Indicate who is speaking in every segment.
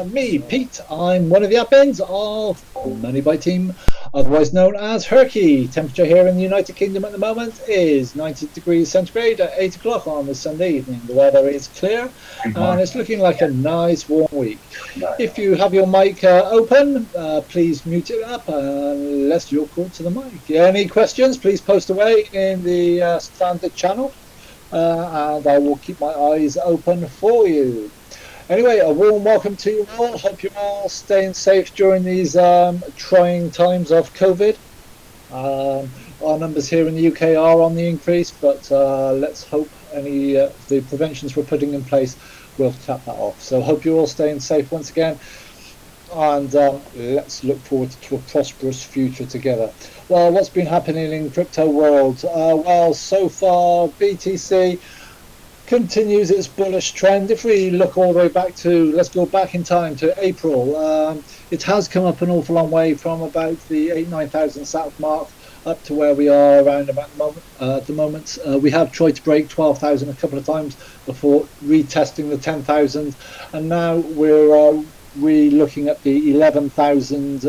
Speaker 1: Me, Pete. I'm one of the admins of MoneyByte team, otherwise known as Herky. Temperature here in the United Kingdom at the moment is 90 degrees centigrade at 8 o'clock on this Sunday evening. The weather is clear and it's looking like a nice warm week. If you have your mic open, please mute it up unless you're called to the mic. Any questions, please post away in the standard channel. And I will keep my eyes open for you. Anyway, a warm welcome to you all. Hope you're all staying safe during these trying times of COVID. Our numbers here in the UK are on the increase, but let's hope the preventions we're putting in place will cap that off. So hope you're all staying safe once again. And let's look forward to a prosperous future together. Well, what's been happening in crypto world? Well, so far BTC continues its bullish trend. If we look all the way back to, let's go back in time to April, it has come up an awful long way from about the 8,000-9,000 sat mark up to where we are around about the moment. We have tried to break 12,000 a couple of times before retesting the 10,000, and now we're looking at the 11,000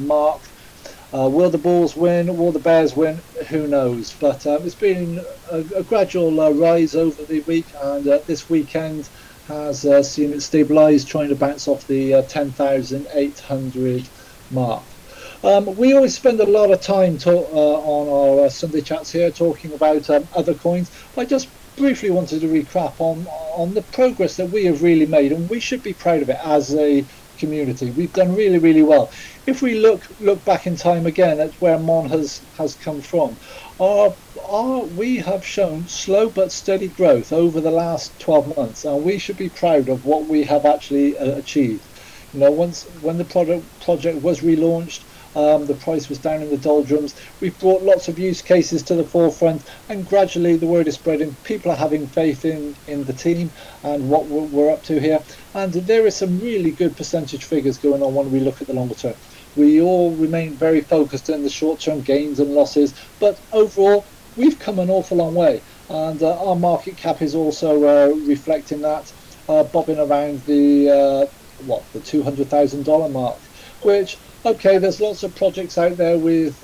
Speaker 1: mark. Will the bulls win? Will the bears win? Who knows? But it's been a gradual rise over the week, and this weekend has seen it stabilise, trying to bounce off the 10,800 mark. We always spend a lot of time on our Sunday chats here talking about other coins. I just briefly wanted to recap on the progress that we have really made, and we should be proud of it as a community. We've done really, really well. If we look back in time again at where Mon has come from, we have shown slow but steady growth over the last 12 months, and we should be proud of what we have actually achieved. You know, when the project was relaunched, the price was down in the doldrums. We've brought lots of use cases to the forefront, and gradually the word is spreading. People are having faith in the team and what we're up to here, and there is some really good percentage figures going on when we look at the longer term. We all remain very focused on the short-term gains and losses, but overall we've come an awful long way, and our market cap is also reflecting that, bobbing around the $200,000 mark, which, okay, there's lots of projects out there with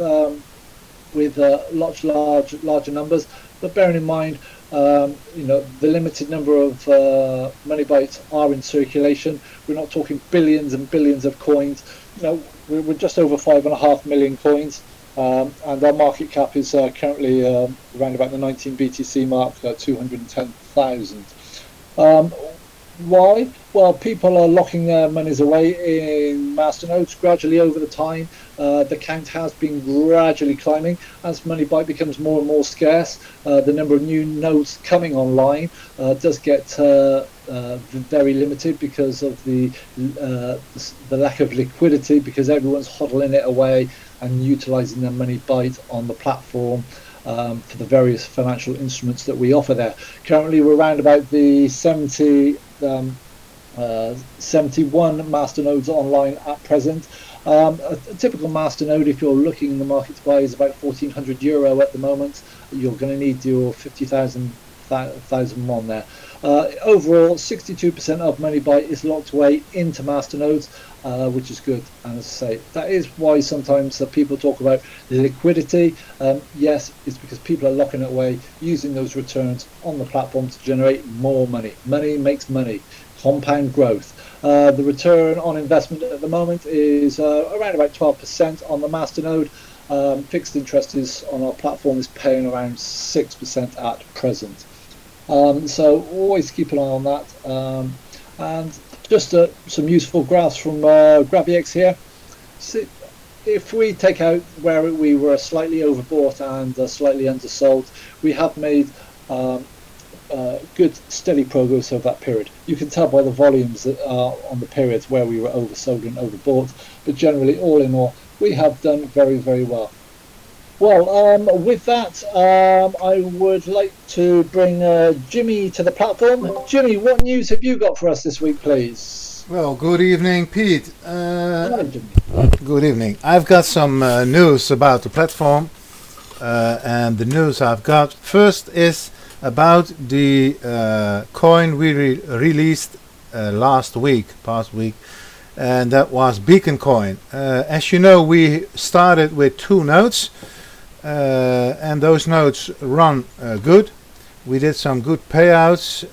Speaker 1: lots larger numbers, but bearing in mind, you know, the limited number of MoneyBytes are in circulation. We're not talking billions and billions of coins. You know, we're just over 5.5 million coins, and our market cap is currently around about the 19 BTC mark, 210,000. Why? Well, people are locking their monies away in masternodes gradually over the time. The count has been gradually climbing as MoneyByte becomes more and more scarce. The number of new nodes coming online does get very limited because of the lack of liquidity, because everyone's hodling it away and utilizing their MoneyByte on the platform for the various financial instruments that we offer there. Currently we're around about the 71 masternodes online at present. A typical masternode, if you're looking in the market to buy, is about €1,400 at the moment. You're going to need your 50,000 Mon there. Overall, 62% of MoneyByte is locked away into masternodes, which is good. And as I say, that is why sometimes people talk about liquidity. Yes, it's because people are locking it away, using those returns on the platform to generate more money. Money makes money. Compound growth. The return on investment at the moment is around about 12% on the masternode. Fixed interest is on our platform is paying around 6% at present. So always keep an eye on that. And just some useful graphs from GrabEX here. So if we take out where we were slightly overbought and slightly undersold, we have made good steady progress over that period. You can tell by the volumes that are on the periods where we were oversold and overbought, but generally, all in all, we have done very, very well. Well, with that, I would like to bring Jimmy to the platform. Jimmy, what news have you got for us this week, please?
Speaker 2: Well, good evening, Pete.
Speaker 1: Hello, Jimmy.
Speaker 2: Good evening. I've got some news about the platform, and the news I've got first is about the coin we released past week. and that was Beacon Coin. As you know, we started with 2 nodes, and those nodes run good. We did some good payouts.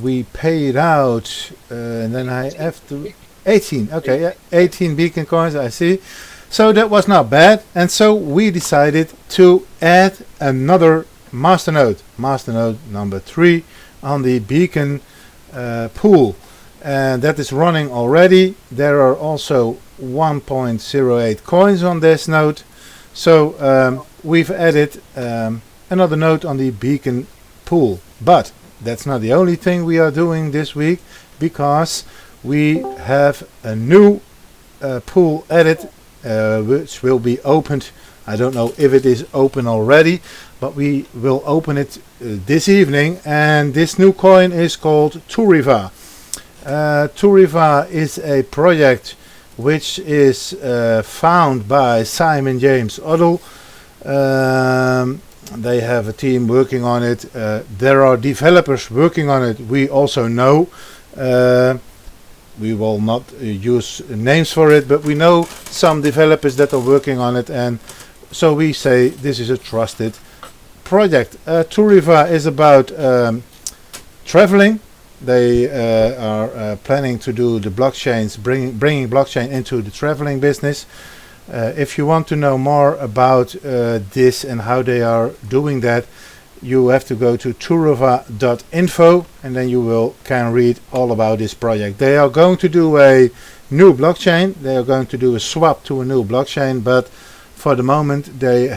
Speaker 2: We paid out, and then I have to 18. Okay, yeah, 18 Beacon coins. I see. So that was not bad, and so we decided to add another masternode number 3 on the Beacon pool, and that is running already. There are also 1.08 coins on this node, so we've added another node on the Beacon pool. But that's not the only thing we are doing this week, because we have a new pool added, which will be opened. I don't know if it is open already, but we will open it this evening, and this new coin is called Turiva. Turiva is a project which is found by Simon James Odell. They have a team working on it. There are developers working on it, we also know. We will not use names for it, but we know some developers that are working on it, and so we say this is a trusted project. Turiva is about traveling. They are planning to do the blockchains, bringing blockchain into the traveling business. If you want to know more about this and how they are doing that, you have to go to turiva.info, and then you can read all about this project. They are going to do a new blockchain. They are going to do a swap to a new blockchain, but for the moment they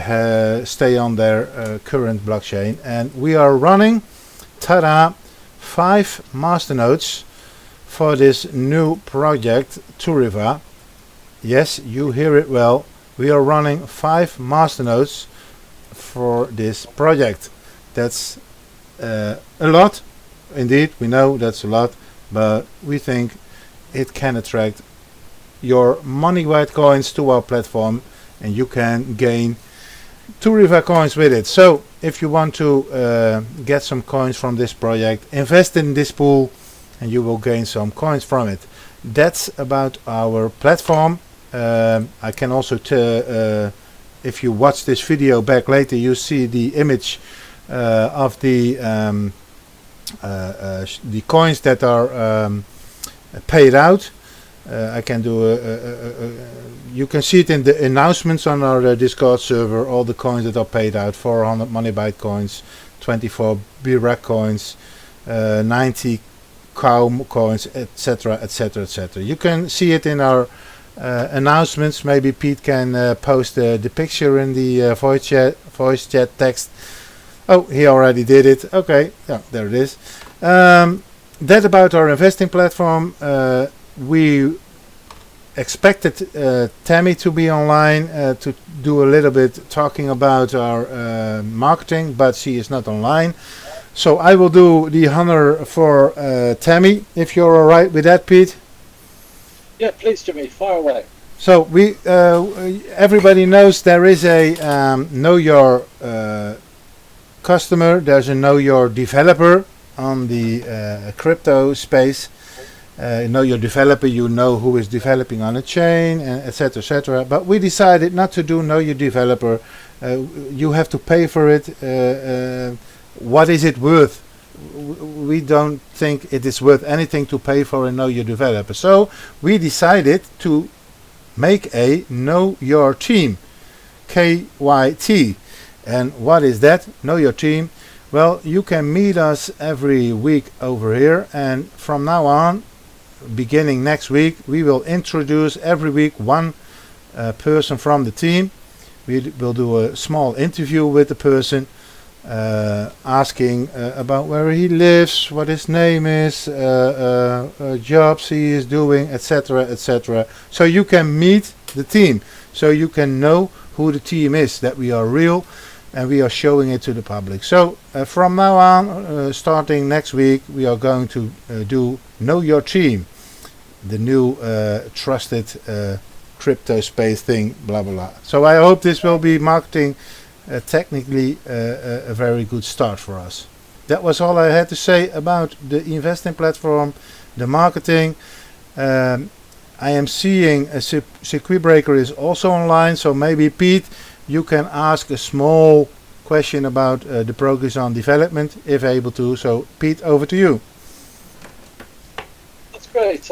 Speaker 2: stay on their current blockchain. And we are running, tada, 5 masternodes for this new project, Turiva. Yes, you hear it well. We are running 5 masternodes for this project. That's a lot. Indeed, we know that's a lot, but we think it can attract your MoneyByte coins to our platform, and you can gain Turiva coins with it. So if you want to get some coins from this project, invest in this pool and you will gain some coins from it. That's about our platform. I can also if you watch this video back later, you see the image of the coins that are paid out. I can do you can see it in the announcements on our Discord server, all the coins that are paid out: 400 MoneyByte coins, 24 BRAC coins, 90 cow coins, etc, etc, etc. You can see it in our announcements. Maybe Pete can post the picture in the voice chat text. Oh, he already did it. Okay, yeah, there it is. That about our investing platform. We expected Tammy to be online to do a little bit talking about our marketing, but she is not online. So I will do the honor for Tammy, if you're all right with that, Pete.
Speaker 1: Yeah, please, Jimmy, fire away.
Speaker 2: So we everybody knows there is a know your customer, there's a know your developer on the crypto space. Know your developer, you know who is developing on a chain, etc, etc. But we decided not to do know your developer. You have to pay for it. What is it worth? We don't think it is worth anything to pay for a know your developer. So we decided to make a know your team, KYT. And what is that? Know your team. Well, you can meet us every week over here, and from now on, beginning next week, we will introduce every week one person from the team. We will do a small interview with the person, asking about where he lives, what his name is, jobs he is doing, etc, etc. So you can meet the team, so you can know who the team is, that we are real, and we are showing it to the public. So from now on, starting next week, we are going to do Know Your Team, the new trusted crypto space thing, blah blah blah. So I hope this will be marketing technically a very good start for us. That was all I had to say about the investing platform, the marketing. I am seeing a circuit breaker is also online, so maybe Pete, you can ask a small question about the progress on development, if able to. So Pete, over to you.
Speaker 1: That's great.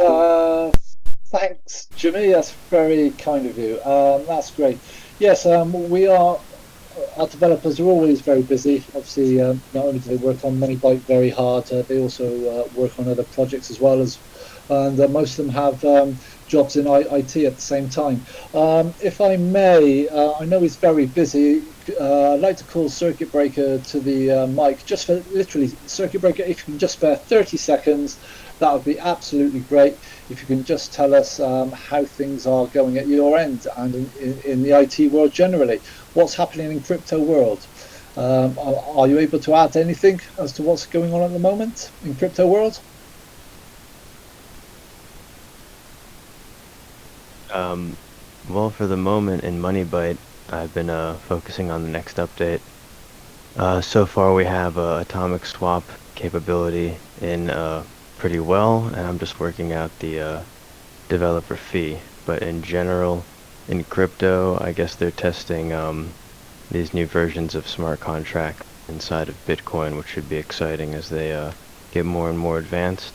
Speaker 1: Thanks, Jimmy. That's very kind of you. That's great. Yes, our developers are always very busy. Obviously, not only do they work on MoneyByte very hard, they also work on other projects as well, and most of them have jobs in IT at the same time. If I may, I know he's very busy. I'd like to call Circuit Breaker to the mic, just for literally, Circuit Breaker, if you can just spare 30 seconds, that would be absolutely great. If you can just tell us how things are going at your end and in the IT world generally. What's happening in crypto world? Are you able to add anything as to what's going on at the moment in crypto world?
Speaker 3: Well, for the moment in MoneyByte, I've been focusing on the next update. So far we have atomic swap capability in pretty well, and I'm just working out the developer fee. But in general, in crypto, I guess they're testing these new versions of smart contract inside of Bitcoin, which should be exciting as they get more and more advanced,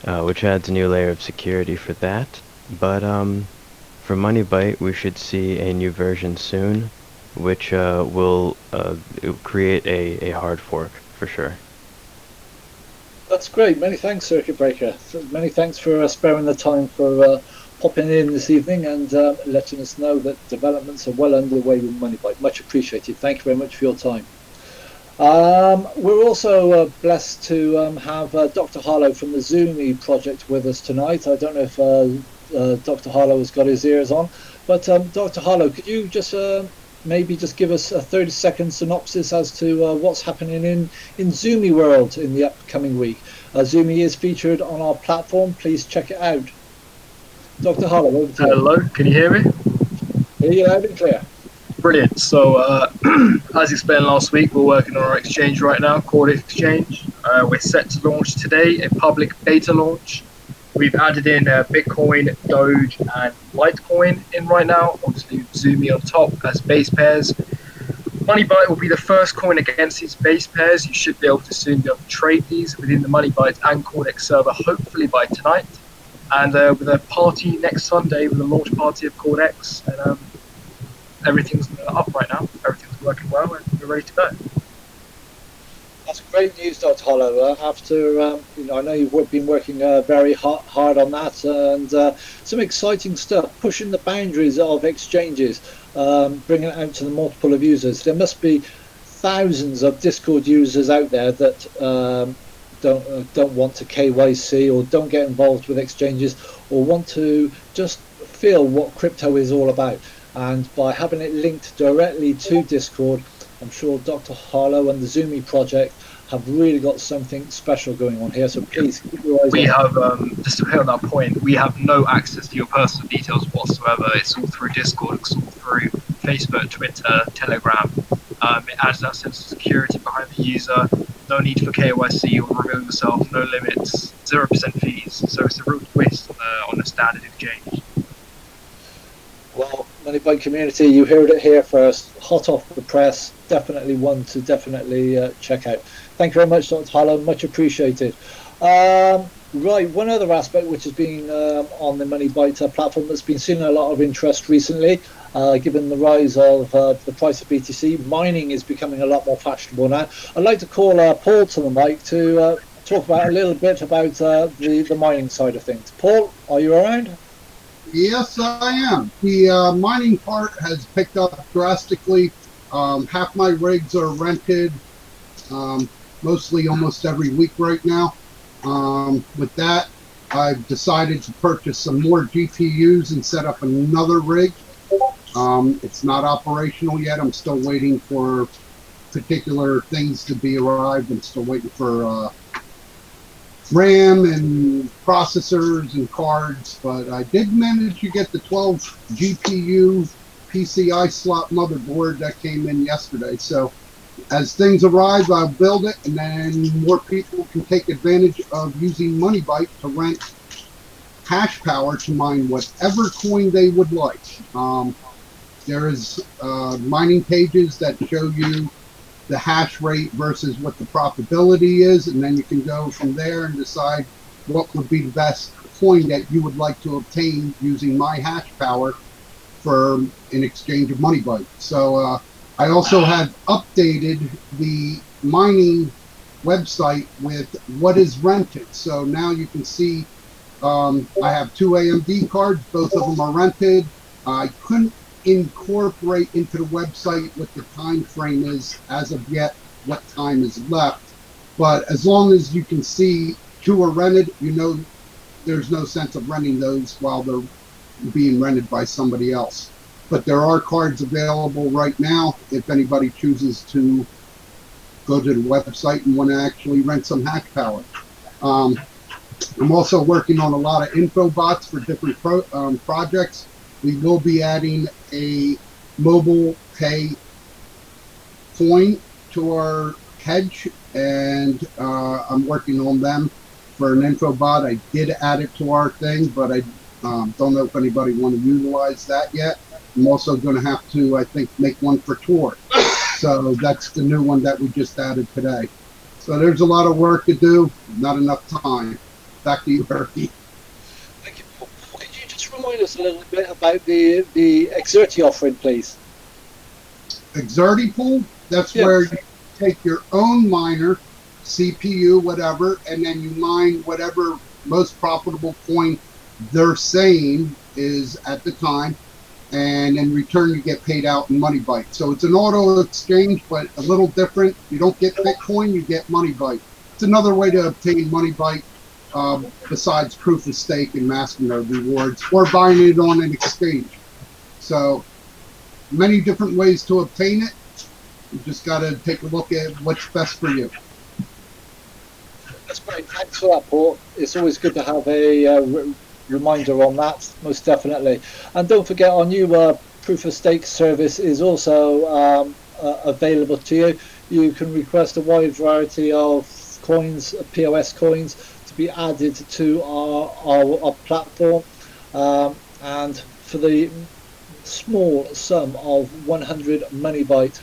Speaker 3: which adds a new layer of security for that. But for MoneyByte, we should see a new version soon, which will create a hard fork for sure.
Speaker 1: That's great. Many thanks, Circuit Breaker. Many thanks for sparing the time for popping in this evening and letting us know that developments are well underway with MoneyByte. Much appreciated. Thank you very much for your time. We're also blessed to have Dr. Harlow from the Zoomy project with us tonight. I don't know if Dr. Harlow has got his ears on, but Dr. Harlow, could you just maybe just give us a 30-second synopsis as to what's happening in Zoomy world in the upcoming week? Zoomy is featured on our platform. Please check it out. Dr. Harlow, over to you.
Speaker 4: Hello, can you hear me?
Speaker 1: Hear you loud and clear.
Speaker 4: Brilliant. So, as explained last week, we're working on our exchange right now, called Exchange. We're set to launch today, a public beta launch. We've added in Bitcoin, Doge, and Litecoin in right now. Obviously, Zoomy on top as base pairs. MoneyByte will be the first coin against these base pairs. You should be able to soon be able to trade these within the MoneyByte and Cordex server, hopefully by tonight. And with a party next Sunday, with a launch party of Cordex, and everything's up right now. Everything's working well, and we're ready to go.
Speaker 1: That's great news, Dr. Hollow. After I know you've been working very hard on that, and some exciting stuff, pushing the boundaries of exchanges, bringing it out to the multiple of users. There must be thousands of Discord users out there that don't want to KYC or don't get involved with exchanges or want to just feel what crypto is all about. And by having it linked directly to Discord, I'm sure Dr. Harlow and the Zoomy project have really got something special going on here. So please keep your eyes on.
Speaker 4: We have, just to hit on that point, we have no access to your personal details whatsoever. It's all through Discord, it's all through Facebook, Twitter, Telegram. It adds that sense of security behind the user. No need for KYC or reveal yourself, no limits, 0% fees. So it's a real twist on a standard exchange.
Speaker 1: Well, MoneyByte community, you heard it here first, hot off the press, definitely one to check out. Thank you very much, Dr. Harlow, much appreciated. Right, one other aspect which has been on the MoneyByte platform that's been seeing a lot of interest recently, given the rise of the price of BTC, mining is becoming a lot more fashionable now. I'd like to call Paul to the mic to talk about a little bit about the mining side of things. Paul, are you around?
Speaker 5: Yes, I am. The mining part has picked up drastically. Half my rigs are rented, mostly almost every week right now. With that, I've decided to purchase some more GPUs and set up another rig. It's not operational yet. I'm still waiting for particular things to be arrived. I'm still waiting for RAM and processors and cards, but I did manage to get the 12 GPU PCI slot motherboard that came in yesterday. So as things arrive, I'll build it, and then more people can take advantage of using MoneyByte to rent hash power to mine whatever coin they would like. There is mining pages that show you the hash rate versus what the profitability is, and then you can go from there and decide what would be the best coin that you would like to obtain using my hash power for in exchange of MoneyByte. So I also have updated the mining website with what is rented. So now you can see I have 2 AMD cards, both of them are rented. I couldn't incorporate into the website what the time frame is as of yet, what time is left. But as long as you can see 2 are rented, you know there's no sense of renting those while they're being rented by somebody else. But there are cards available right now if anybody chooses to go to the website and want to actually rent some hash power. I'm also working on a lot of info bots for different projects. We will be adding a mobile pay coin to our hedge, and I'm working on them for an info bot. I did add it to our thing, but I don't know if anybody want to utilize that yet. I'm also going to have to, I think, make one for Tor. So that's the new one that we just added today. So there's a lot of work to do, not enough time. Back to you, Herky.
Speaker 1: Thank you. Could you just remind us a little bit about the Exerti offering, please?
Speaker 5: Exerti pool, that's where you take your own miner, CPU, whatever, and then you mine whatever most profitable coin they're saying is at the time, and in return you get paid out in MoneyByte. So it's an auto exchange, but a little different. You don't get Bitcoin, you get MoneyByte. It's another way to obtain MoneyByte besides proof of stake and Mastercard rewards, or buying it on an exchange. So many different ways to obtain it. You just got to take a look at what's best for you.
Speaker 1: That's great. Thanks for that, Paul. It's always good to have a reminder on that, most definitely. And don't forget, our new proof of stake service is also available to you. You can request a wide variety of coins, POS coins, to be added to our platform, and for the small sum of 100 MoneyByte,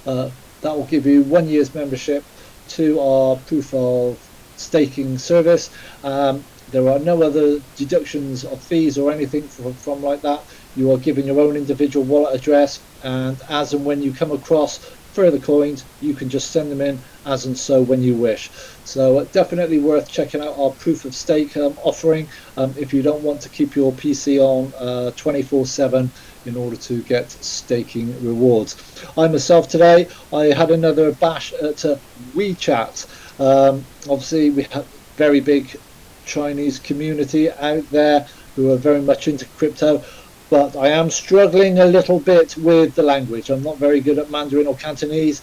Speaker 1: that will give you 1 year's membership to our proof of staking service. There are no other deductions of fees or anything from like that. You are given your own individual wallet address, and as and when you come across further coins, you can just send them in as and so when you wish. So definitely worth checking out our proof of stake offering if you don't want to keep your PC on 24/7 in order to get staking rewards. I myself today, I had another bash at WeChat. Obviously we have very big Chinese community out there who are very much into crypto, but I am struggling a little bit with the language. I'm not very good at Mandarin or Cantonese,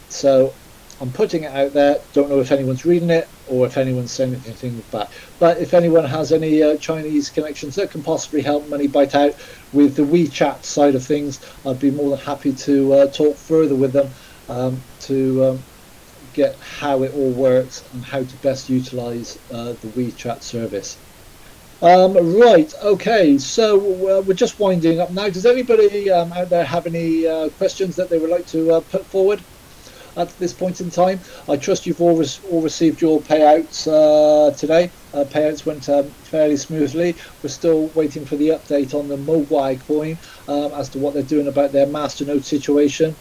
Speaker 1: so I'm putting it out there. Don't know if anyone's reading it or if anyone's saying anything back. But if anyone has any Chinese connections that can possibly help MoneyByte out with the WeChat side of things, I'd be more than happy to talk further with them to get how it all works and how to best utilize the WeChat service. Right, okay, so we're just winding up now. Does anybody out there have any questions that they would like to put forward at this point in time? I trust you've all received your payouts today. Payouts went fairly smoothly. We're still waiting for the update on the MOSKOU coin as to what they're doing about their masternode situation.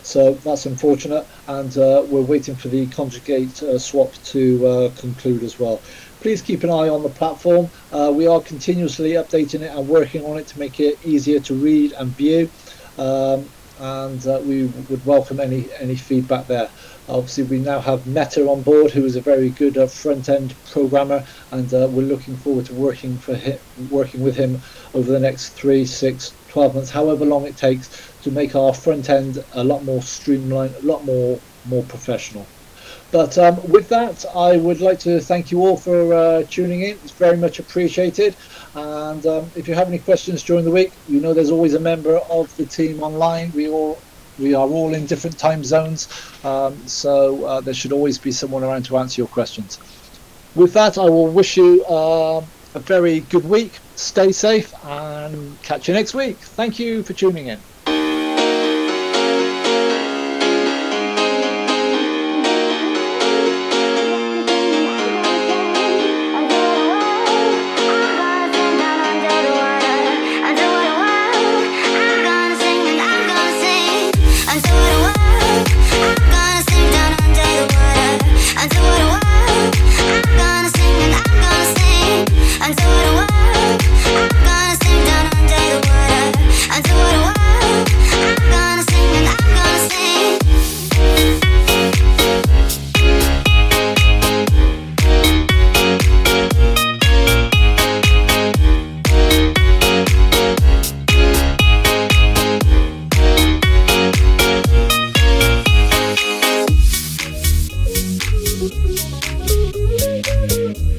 Speaker 1: So that's unfortunate, and we're waiting for the conjugate swap to conclude as well. Please keep an eye on the platform. We are continuously updating it and working on it to make it easier to read and view, and we would welcome any feedback there. Obviously we now have Meta on board, who is a very good front-end programmer, and we're looking forward to working with him over the next 3, 6, 12 months, however long it takes, to make our front end a lot more streamlined, a lot more professional. But with that, I would like to thank you all for tuning in. It's very much appreciated. And if you have any questions during the week, you know there's always a member of the team online. We are all in different time zones, so there should always be someone around to answer your questions. with that, I will wish you a very good week. Stay safe and catch you next week. Thank you for tuning in.
Speaker 6: Thank you.